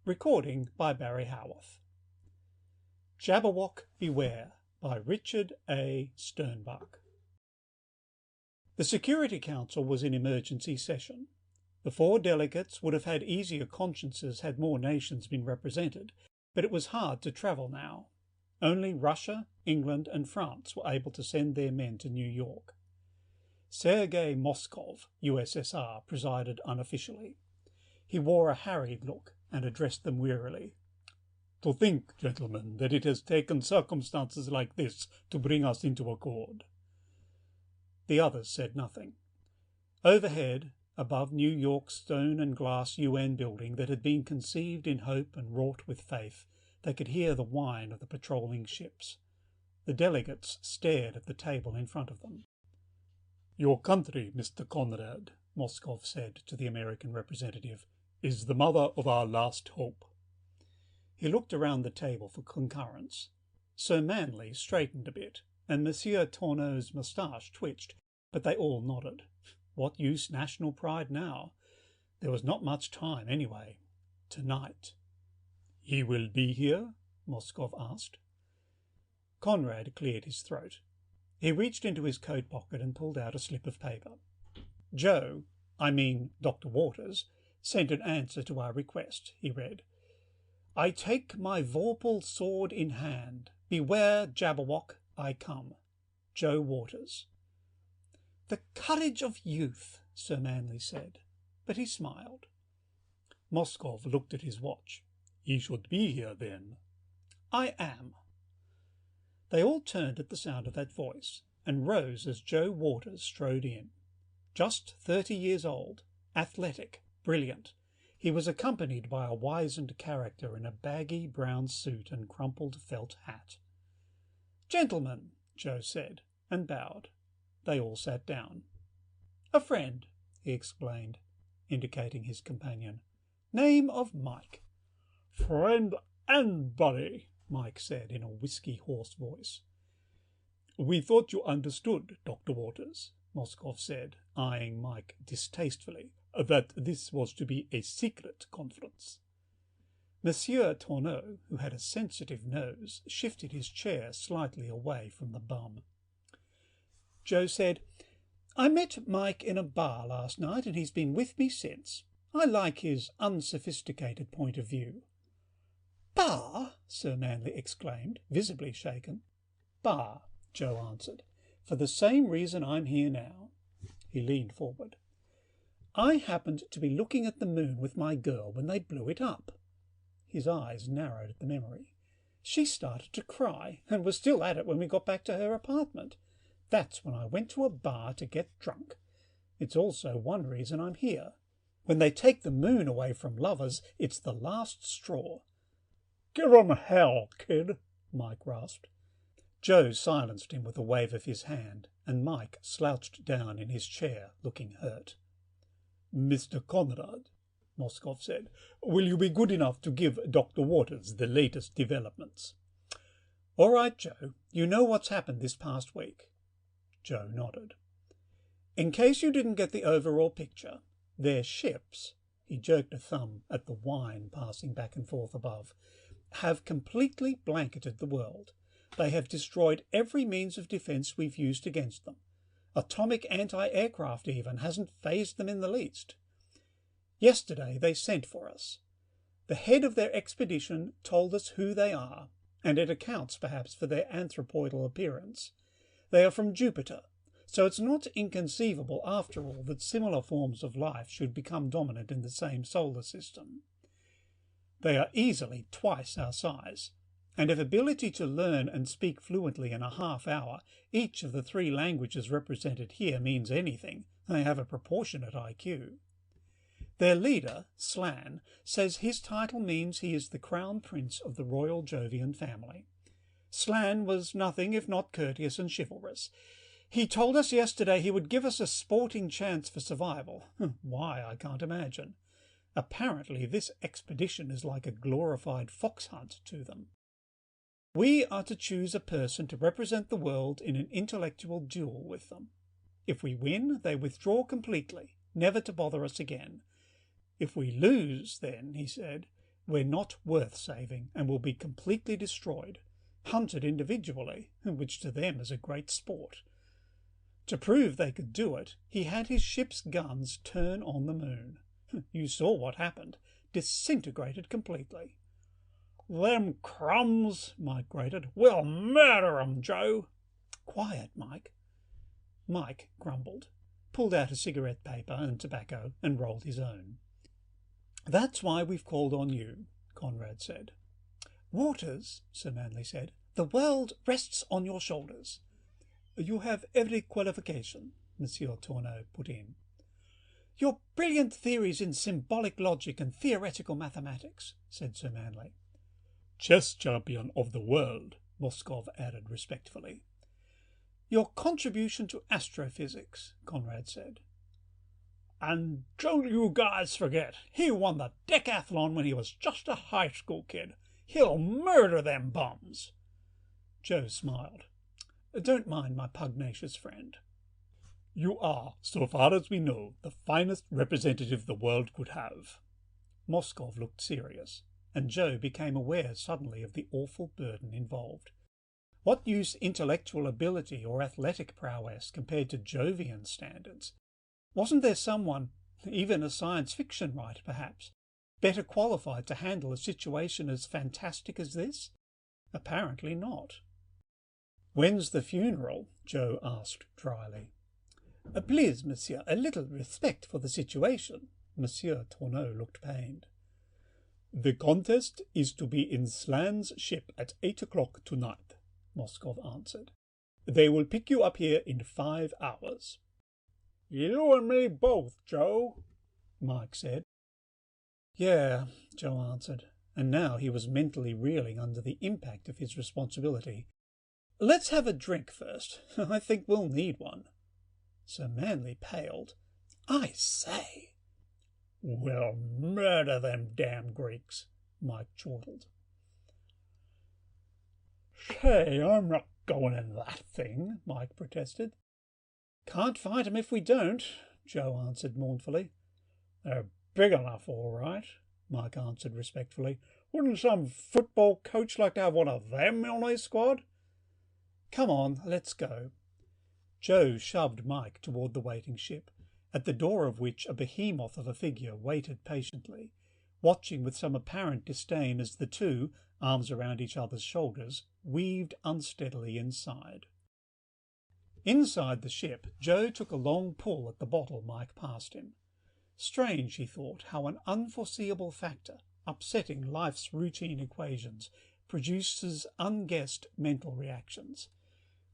Recording by Barry Howarth. Jabberwock Beware by Richard A. Sternbach. The Security Council was in emergency session. The 4 delegates would have had easier consciences had more nations been represented, but it was hard to travel now. Only Russia, England and France were able to send their men to New York. Sergei Moskov, USSR, presided unofficially. He wore a harried look and addressed them wearily. "To think, gentlemen, that it has taken circumstances like this to bring us into accord." The others said nothing. Overhead, above New York's stone and glass UN building that had been conceived in hope and wrought with faith, they could hear the whine of the patrolling ships. The delegates stared at the table in front of them. "Your country, Mr. Conrad," Moskov said to the American representative, "is the mother of our last hope." He looked around the table for concurrence. Sir Manley straightened a bit, and Monsieur Tourneau's moustache twitched, but they all nodded. What use national pride now? There was not much time anyway. Tonight. "He will be here?" Moskov asked. Conrad cleared his throat. He reached into his coat pocket and pulled out a slip of paper. Dr. Waters, sent an answer to our request," he read. "I take my vorpal sword in hand. Beware, Jabberwock, I come. Joe Waters." "The courage of youth," Sir Manley said, but he smiled. Moskov looked at his watch. "He should be here, then." "I am." They all turned at the sound of that voice, and rose as Joe Waters strode in. Just 30 years old, athletic, brilliant, he was accompanied by a wizened character in a baggy brown suit and crumpled felt hat. "Gentlemen," Joe said, and bowed. They all sat down. "A friend," he explained, indicating his companion. "Name of Mike." "Friend and buddy," Mike said in a whisky hoarse voice. "We thought you understood, Dr. Waters," Moskov said, eyeing Mike distastefully, "that this was to be a secret conference." Monsieur Tourneau, who had a sensitive nose, shifted his chair slightly away from the bum. Joe said, "I met Mike in a bar last night and he's been with me since. I like his unsophisticated point of view." "Bar?" Sir Manley exclaimed, visibly shaken. "Bar," Joe answered, "for the same reason I'm here now." He leaned forward. "I happened to be looking at the moon with my girl when they blew it up." His eyes narrowed at the memory. "She started to cry and was still at it when we got back to her apartment. That's when I went to a bar to get drunk. It's also one reason I'm here. When they take the moon away from lovers, it's the last straw." "Give 'em hell, kid," Mike rasped. Joe silenced him with a wave of his hand, and Mike slouched down in his chair, looking hurt. "Mr. Conrad," Moskov said, "will you be good enough to give Dr. Waters the latest developments?" "All right, Joe. You know what's happened this past week." Joe nodded. "In case you didn't get the overall picture, their ships," he jerked a thumb at the wine passing back and forth above, "have completely blanketed the world. They have destroyed every means of defense we've used against them. Atomic anti-aircraft even hasn't fazed them in the least. Yesterday they sent for us. The head of their expedition told us who they are, and it accounts perhaps for their anthropoidal appearance. They are from Jupiter, so it's not inconceivable after all that similar forms of life should become dominant in the same solar system. They are easily twice our size, and if ability to learn and speak fluently in a half hour each of the 3 languages represented here means anything, they have a proportionate IQ. Their leader, Slan, says his title means he is the crown prince of the royal Jovian family. Slan was nothing if not courteous and chivalrous. He told us yesterday he would give us a sporting chance for survival. Why, I can't imagine. Apparently this expedition is like a glorified fox hunt to them. We are to choose a person to represent the world in an intellectual duel with them. If we win, they withdraw completely, never to bother us again. If we lose, then, he said, We're not worth saving and will be completely destroyed, hunted individually, which to them is a great sport. To prove they could do it, he had his ship's guns turn on the moon. You saw what happened. Disintegrated completely. "Them crumbs," Mike grated. "We'll murder 'em, Joe." "Quiet, Mike." Mike grumbled, pulled out a cigarette paper and tobacco, and rolled his own. "That's why we've called on you," Conrad said. "Waters," Sir Manley said, "the world rests on your shoulders." "You have every qualification," Monsieur Tourneau put in. "Your brilliant theories in symbolic logic and theoretical mathematics," said Sir Manley. "Chess champion of the world," Moskov added respectfully. "Your contribution to astrophysics," Conrad said. "And don't you guys forget, he won the decathlon when he was just a high school kid. He'll murder them bums." Joe smiled. "Don't mind my pugnacious friend." "You are, so far as we know, the finest representative the world could have." Moskov looked serious, and Joe became aware suddenly of the awful burden involved. What use intellectual ability or athletic prowess compared to Jovian standards? Wasn't there someone, even a science fiction writer perhaps, better qualified to handle a situation as fantastic as this? Apparently not. "When's the funeral?" Joe asked dryly. "Please, monsieur, a little respect for the situation." Monsieur Tourneau looked pained. "The contest is to be in Slan's ship at 8 o'clock tonight," Moskov answered. "They will pick you up here in 5 hours." "You and me both, Joe," Mike said. "Yeah," Joe answered, and now he was mentally reeling under the impact of his responsibility. "Let's have a drink first. I think we'll need one." Sir Manley paled. "I say!" "We'll murder them damn Greeks," Mike chortled. "Say, I'm not going in that thing," Mike protested. "Can't fight 'em if we don't," Joe answered mournfully. "They're big enough, all right," Mike answered respectfully. "Wouldn't some football coach like to have one of them on his squad?" "Come on, let's go." Joe shoved Mike toward the waiting ship, at the door of which a behemoth of a figure waited patiently, watching with some apparent disdain as the two, arms around each other's shoulders, weaved unsteadily inside. Inside the ship, Joe took a long pull at the bottle Mike passed him. Strange, he thought, how an unforeseeable factor, upsetting life's routine equations, produces unguessed mental reactions.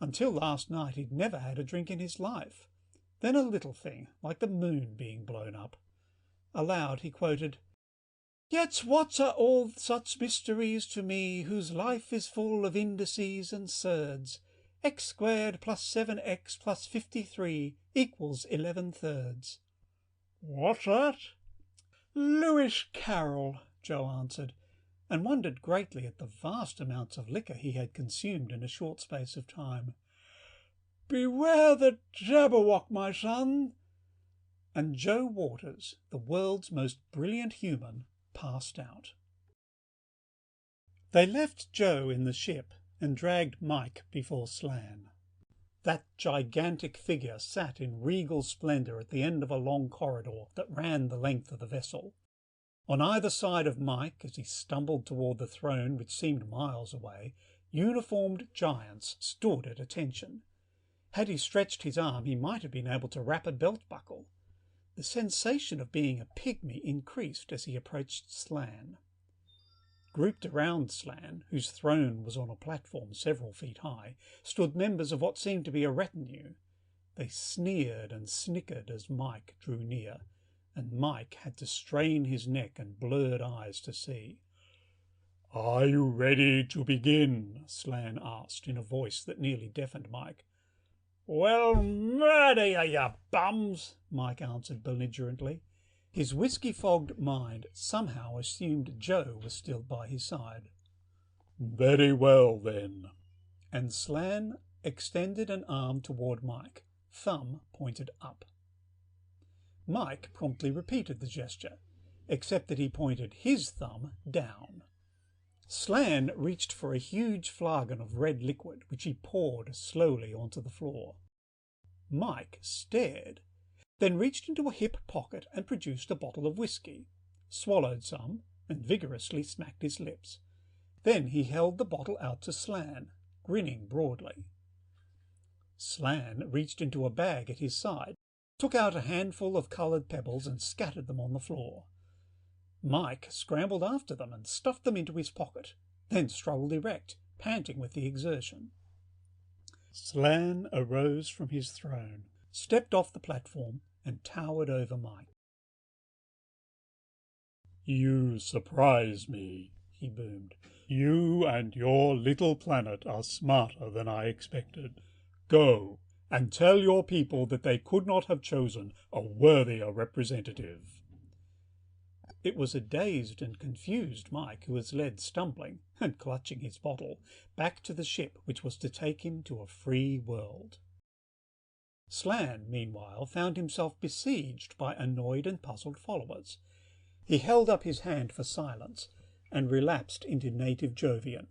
Until last night he'd never had a drink in his life. Then a little thing, like the moon being blown up. Aloud he quoted, "Yet what are all such mysteries to me, whose life is full of indices and surds? X squared plus 7x plus 53 equals 11/3. "What's that?" "Lewis Carroll," Joe answered, and wondered greatly at the vast amounts of liquor he had consumed in a short space of time. "Beware the Jabberwock, my son." And Joe Waters, the world's most brilliant human, passed out. They left Joe in the ship and dragged Mike before Slan. That gigantic figure sat in regal splendour at the end of a long corridor that ran the length of the vessel. On either side of Mike, as he stumbled toward the throne which seemed miles away, uniformed giants stood at attention. Had he stretched his arm, he might have been able to wrap a belt buckle. The sensation of being a pygmy increased as he approached Slan. Grouped around Slan, whose throne was on a platform several feet high, stood members of what seemed to be a retinue. They sneered and snickered as Mike drew near, and Mike had to strain his neck and blurred eyes to see. "Are you ready to begin?" Slan asked in a voice that nearly deafened Mike. "Well, murder you, you bums!" Mike answered belligerently. His whiskey-fogged mind somehow assumed Joe was still by his side. "Very well, then." And Slan extended an arm toward Mike, thumb pointed up. Mike promptly repeated the gesture, except that he pointed his thumb down. Slan reached for a huge flagon of red liquid, which he poured slowly onto the floor. Mike stared, then reached into a hip pocket and produced a bottle of whiskey, swallowed some, and vigorously smacked his lips. Then he held the bottle out to Slan, grinning broadly. Slan reached into a bag at his side, took out a handful of coloured pebbles and scattered them on the floor. Mike scrambled after them and stuffed them into his pocket, then struggled erect, panting with the exertion. Slan arose from his throne, stepped off the platform, and towered over Mike. "You surprise me," he boomed. "You and your little planet are smarter than I expected. Go and tell your people that they could not have chosen a worthier representative." It was a dazed and confused Mike who was led stumbling and clutching his bottle back to the ship which was to take him to a free world. Slan, meanwhile, found himself besieged by annoyed and puzzled followers. He held up his hand for silence and relapsed into native Jovian.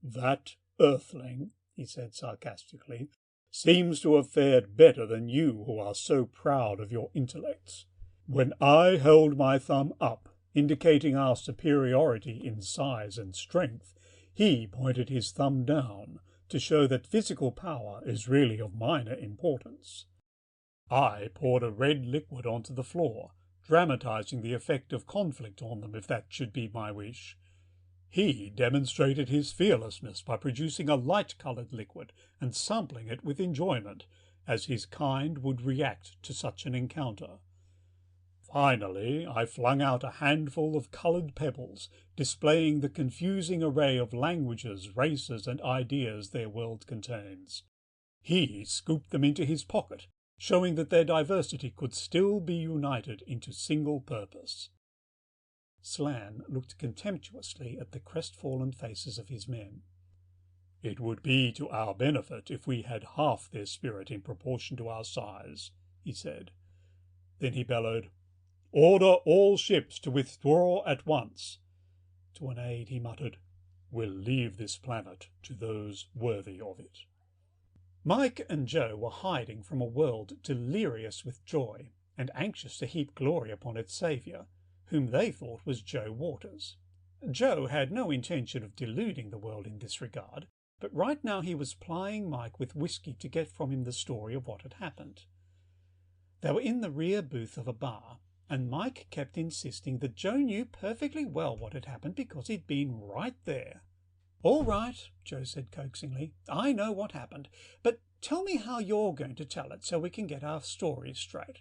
"That earthling," he said sarcastically, "seems to have fared better than you who are so proud of your intellects. When I held my thumb up, indicating our superiority in size and strength, he pointed his thumb down to show that physical power is really of minor importance. I poured a red liquid onto the floor, dramatizing the effect of conflict on them if that should be my wish. He demonstrated his fearlessness by producing a light-coloured liquid and sampling it with enjoyment, as his kind would react to such an encounter. Finally, I flung out a handful of coloured pebbles, displaying the confusing array of languages, races, and ideas their world contains. He scooped them into his pocket, showing that their diversity could still be united into single purpose. Slan looked contemptuously at the crestfallen faces of his men. "It would be to our benefit if we had half their spirit in proportion to our size," he said. Then he bellowed, "Order all ships to withdraw at once." To an aide he muttered, "We'll leave this planet to those worthy of it." Mike and Joe were hiding from a world delirious with joy and anxious to heap glory upon its saviour, whom they thought was Joe Waters. Joe had no intention of deluding the world in this regard, but right now he was plying Mike with whiskey to get from him the story of what had happened. They were in the rear booth of a bar, and Mike kept insisting that Joe knew perfectly well what had happened because he'd been right there. "All right," Joe said coaxingly, "I know what happened, but tell me how you're going to tell it so we can get our stories straight."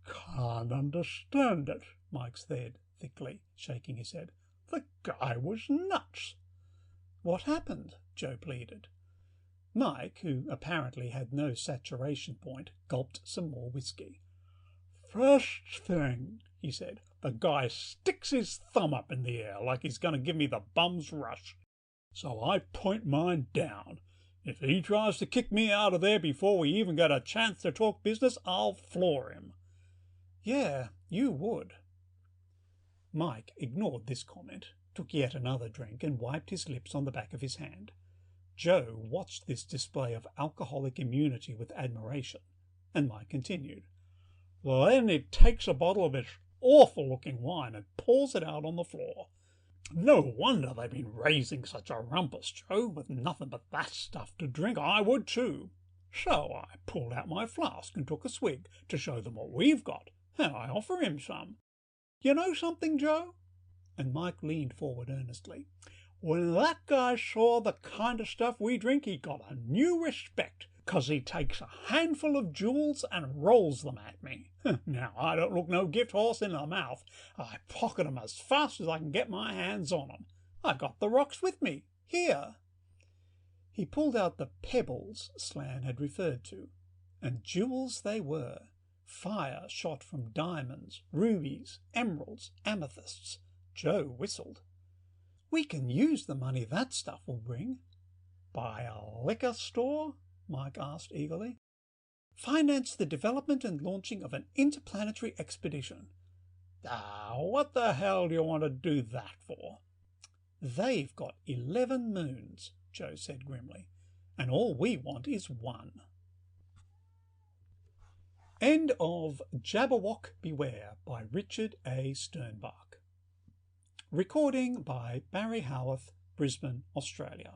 "Can't understand it," Mike said thickly, shaking his head. "The guy was nuts." "What happened?" Joe pleaded. Mike, who apparently had no saturation point, gulped some more whiskey. "First thing," he said, "the guy sticks his thumb up in the air like he's going to give me the bum's rush. So I point mine down. If he tries to kick me out of there before we even get a chance to talk business, I'll floor him." "Yeah, you would." Mike ignored this comment, took yet another drink, and wiped his lips on the back of his hand. Joe watched this display of alcoholic immunity with admiration, and Mike continued. "Then he takes a bottle of this awful-looking wine and pours it out on the floor. No wonder they've been raising such a rumpus, Joe, with nothing but that stuff to drink. I would too. So I pulled out my flask and took a swig to show them what we've got, and I offer him some. You know something, Joe?" And Mike leaned forward earnestly. "When that guy saw the kind of stuff we drink, he got a new respect, 'cause he takes a handful of jewels and rolls them at me. Now, I don't look no gift horse in the mouth. I pocket 'em as fast as I can get my hands on 'em. I got the rocks with me. Here." He pulled out the pebbles Slan had referred to, and jewels they were. Fire shot from diamonds, rubies, emeralds, amethysts. Joe whistled. "We can use the money that stuff will bring." "Buy a liquor store?" Mike asked eagerly. "Finance the development and launching of an interplanetary expedition." Ah, what the hell do you want to do that for? They've got 11 moons, Joe said grimly, and all we want is one. End of Jabberwock Beware by Richard A. Sternbach. Recording by Barry Howarth, Brisbane, Australia.